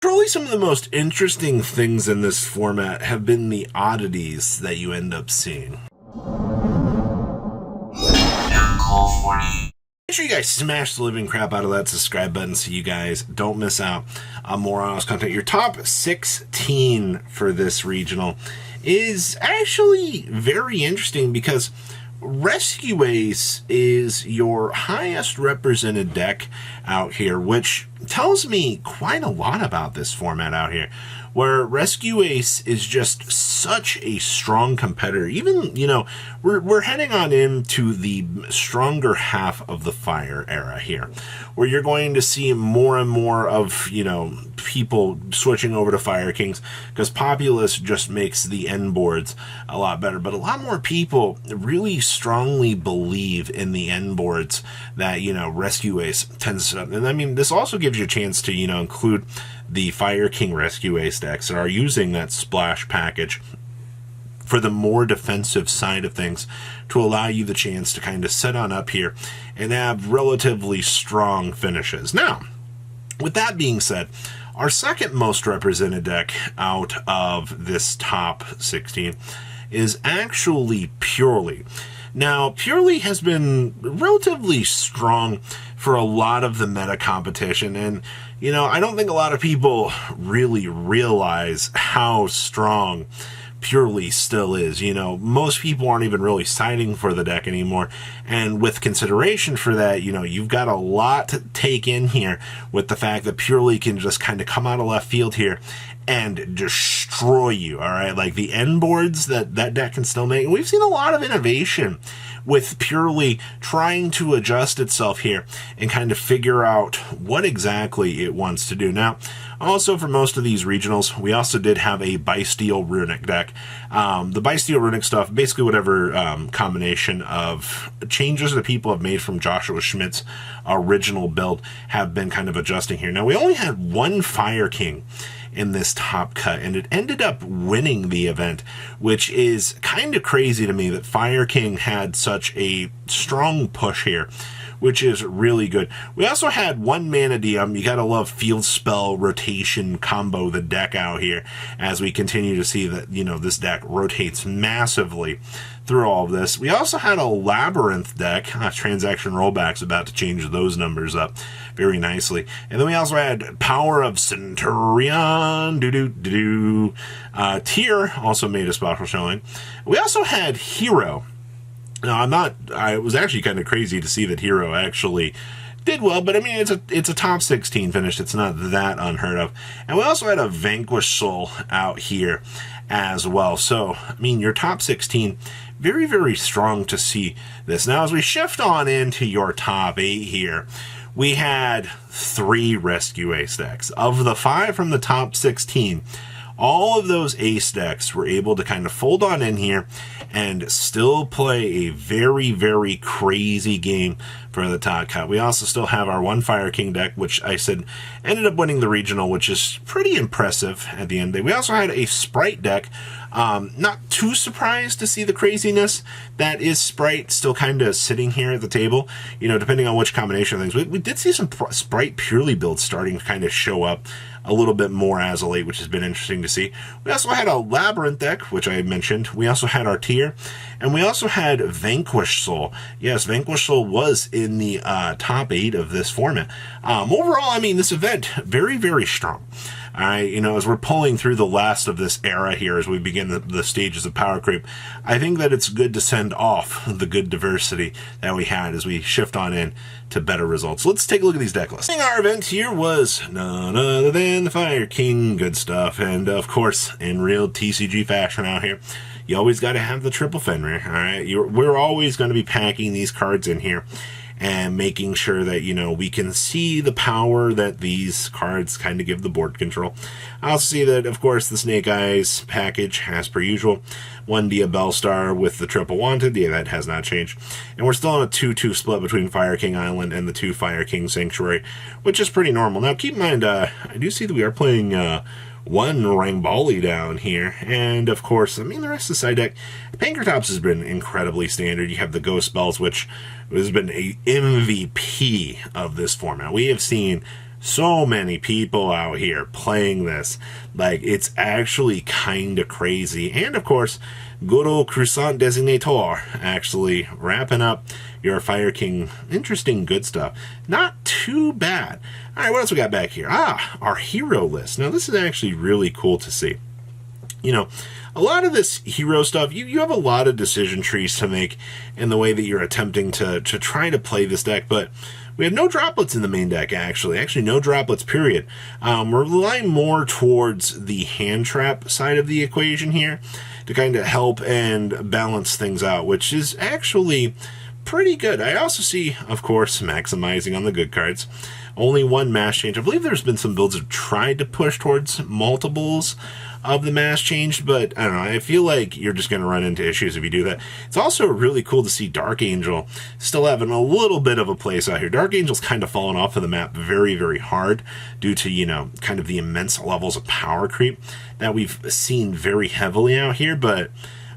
Probably some of the most interesting things in this format have been the oddities that you end up seeing. Make sure you guys smash the living crap out of that subscribe button so you guys don't miss out on more honest content. Your top 16 for this regional is actually very interesting because Rescue Ace is your highest represented deck out here, which tells me quite a lot about this format out here, where Rescue Ace is just such a strong competitor. Even, we're heading on into the stronger half of the Fire era here, where you're going to see more and more of, people switching over to Fire Kings, because Populous just makes the end boards a lot better. But a lot more people really strongly believe in the end boards that, Rescue Ace tends to, and I mean, this also gives you a chance to, include the Fire King Rescue Ace decks that are using that splash package for the more defensive side of things to allow you the chance to kind of set on up here and have relatively strong finishes. Now, with that being said, our second most represented deck out of this top 16 is actually Purely. Now, Purely has been relatively strong for a lot of the meta competition, and, I don't think a lot of people really realize how strong Purely still is. Most people aren't even really siding for the deck anymore, and with consideration for that, you've got a lot to take in here with the fact that Purely can just kind of come out of left field here and destroy you, all right? Like the end boards that deck can still make. We've seen a lot of innovation with Purely trying to adjust itself here and kind of figure out what exactly it wants to do. Now, also for most of these regionals, we also did have a Bysteel Runic deck. The Bysteel Runic stuff, basically whatever combination of changes that people have made from Joshua Schmidt's original build have been kind of adjusting here. Now, we only had one Fire King in this top cut, and it ended up winning the event, which is kind of crazy to me that Fire King had such a strong push here, which is really good. We also had one Manadeum. You gotta love field spell rotation combo the deck out here as we continue to see that, this deck rotates massively through all of this. We also had a Labyrinth deck. Transaction Rollback's about to change those numbers up very nicely. And then we also had Power of Centurion. Tyr also made a special showing. We also had Hero. Now, it was actually kind of crazy to see that Hero actually did well, but I mean, it's a top 16 finish. It's not that unheard of. And we also had a Vanquished Soul out here as well. So, I mean, your top 16, very, very strong to see this. Now, as we shift on into your top 8 here, we had 3 Rescue Ace decks. Of the 5 from the top 16, all of those Ace decks were able to kind of fold on in here and still play a very, very crazy game for the top cut. We also still have our one Fire King deck, which I said ended up winning the regional, which is pretty impressive at the end of the day. We also had a Sprite deck. Not too surprised to see the craziness that is Sprite still kind of sitting here at the table, depending on which combination of things. We did see some Sprite Purely builds starting to kind of show up a little bit more as of late, which has been interesting to see. We also had a Labyrinth deck, which I mentioned. We also had our Tyr, and we also had Vanquished Soul. Yes, Vanquished Soul was in the top 8 of this format. Overall, I mean, this event, very, very strong. All right, as we're pulling through the last of this era here, as we begin the stages of power creep, I think that it's good to send off the good diversity that we had as we shift on in to better results. Let's take a look at these deck lists. Our event here was none other than the Fire King, good stuff, and of course, in real TCG fashion out here, you always got to have the triple Fenrir. All right, we're always going to be packing these cards in here and making sure that, we can see the power that these cards kind of give the board control. I also see that, of course, the Snake Eyes package, as per usual, one Diabellstar with the triple Wanted. Yeah, that has not changed. And we're still on a 2-2 split between Fire King Island and the 2 Fire King Sanctuary, which is pretty normal. Now, keep in mind, I do see that we are playing one Rangbali down here, and of course, I mean, the rest of the side deck, Pankratops has been incredibly standard. You have the Ghost Spells, which has been a MVP of this format. We have seen so many people out here playing this. Like, it's actually kind of crazy. And of course, good old Croissant Designator actually wrapping up your Fire King. Interesting, good stuff. Not too bad. All right, what else we got back here? Our hero list. Now, this is actually really cool to see. You know, a lot of this hero stuff, you have a lot of decision trees to make in the way that you're attempting to try to play this deck, but we have no droplets in the main deck, actually no droplets, period. We're relying more towards the hand trap side of the equation here to kind of help and balance things out, which is actually pretty good. I also see, of course, maximizing on the good cards. Only one mass change. I believe there's been some builds that have tried to push towards multiples of the mass change, but I don't know, I feel like you're just going to run into issues if you do that. It's also really cool to see Dark Angel still having a little bit of a place out here. Dark Angel's kind of fallen off of the map very, very hard due to, you know, kind of the immense levels of power creep that we've seen very heavily out here, but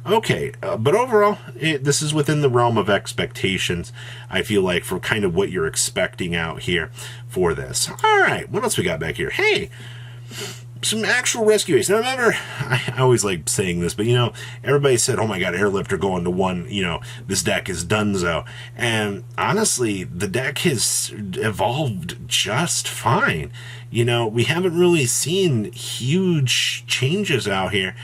okay, but overall, this is within the realm of expectations, I feel like, for kind of what you're expecting out here for this. All right, what else we got back here? Hey, some actual rescue ace. Now remember, I always like saying this, but you know, everybody said, oh my god, Airlifter going to 1, you know, this deck is donezo. And honestly, the deck has evolved just fine. You know, we haven't really seen huge changes out here.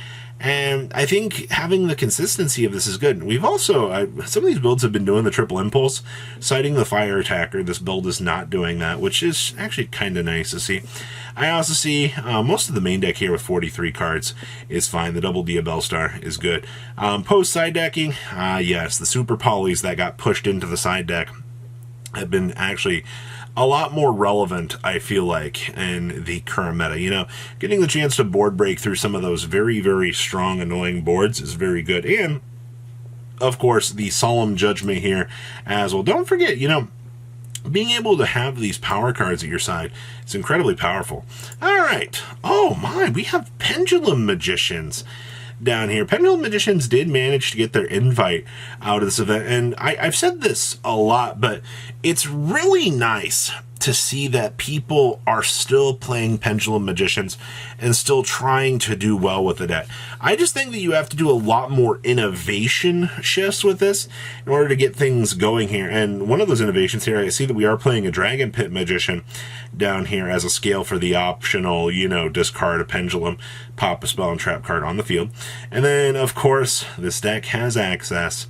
And I think having the consistency of this is good. We've also, some of these builds have been doing the triple impulse, citing the fire attacker. This build is not doing that, which is actually kind of nice to see. I also see most of the main deck here with 43 cards is fine. The double Diabell Star is good. Post side decking, yes, the super polys that got pushed into the side deck have been actually a lot more relevant, I feel like, in the current meta. You know, getting the chance to board break through some of those very, very strong, annoying boards is very good. And, of course, the Solemn Judgment here as well. Don't forget, you know, being able to have these power cards at your side is incredibly powerful. All right. Oh, my, we have Pendulum Magicians down here. Pendulum Magicians did manage to get their invite out of this event, and I've said this a lot, but it's really nice to see that people are still playing Pendulum Magicians and still trying to do well with the deck. I just think that you have to do a lot more innovation shifts with this in order to get things going here. And one of those innovations here, I see that we are playing a Dragon Pit Magician down here as a scale for the optional, you know, discard a Pendulum, pop a spell and trap card on the field. And then, of course, this deck has access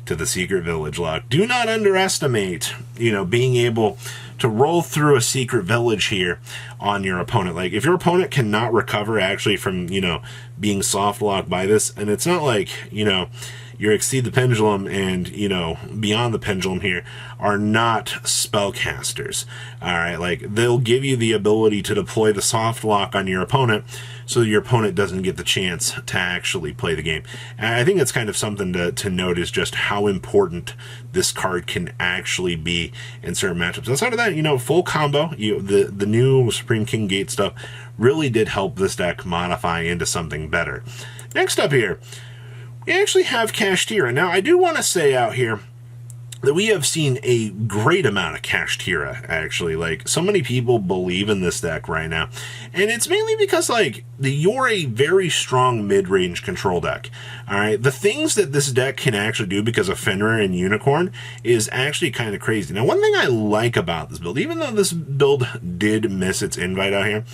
to the Secret Village lock. Do not underestimate, you know, being able to roll through a secret village here on your opponent. Like, if your opponent cannot recover actually from, you know, being soft locked by this, and it's not like, you know, your Exceed the Pendulum and, you know, Beyond the Pendulum here are not spellcasters. All right, like, they'll give you the ability to deploy the soft lock on your opponent so your opponent doesn't get the chance to actually play the game. And I think that's kind of something to note, is just how important this card can actually be in certain matchups. Outside of that, you know, full combo, the new Supreme King Gate stuff really did help this deck modify into something better. Next up here, we actually have Kashtira. Now, I do want to say out here that we have seen a great amount of Kashtira, actually. Like, so many people believe in this deck right now. And it's mainly because, like, you're a very strong mid-range control deck. Alright, the things that this deck can actually do because of Fenrir and Unicorn is actually kind of crazy. Now, one thing I like about this build, even though this build did miss its invite out here,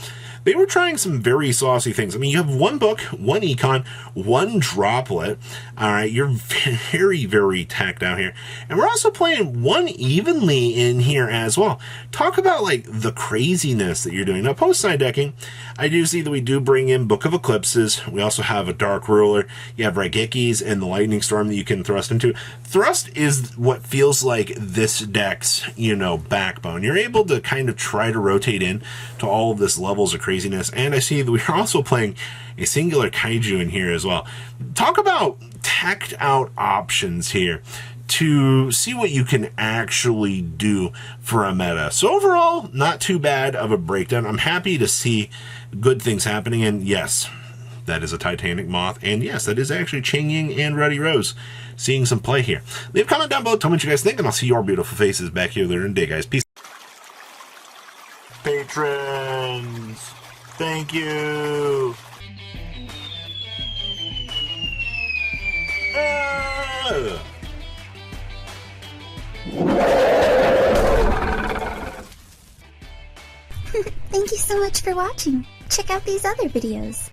they were trying some very saucy things. I mean, you have one book, one econ, one droplet. All right, you're very, very tacked out here. And we're also playing one evenly in here as well. Talk about, like, the craziness that you're doing. Now, post-side decking, I do see that we do bring in Book of Eclipses. We also have a Dark Ruler. You have Raigekis and the Lightning Storm that you can thrust into. Thrust is what feels like this deck's, you know, backbone. You're able to kind of try to rotate in to all of this levels of craziness. And I see that we're also playing a singular Kaiju in here as well. Talk about tacked out options here to see what you can actually do for a meta. So overall, not too bad of a breakdown. I'm happy to see good things happening. And yes, that is a Titanic Moth. And yes, that is actually Ching Ying and Ruddy Rose seeing some play here. Leave a comment down below. Tell me what you guys think, and I'll see your beautiful faces back here later in the day, guys. Peace. patrons. Thank you. Thank you so much for watching. Check out these other videos.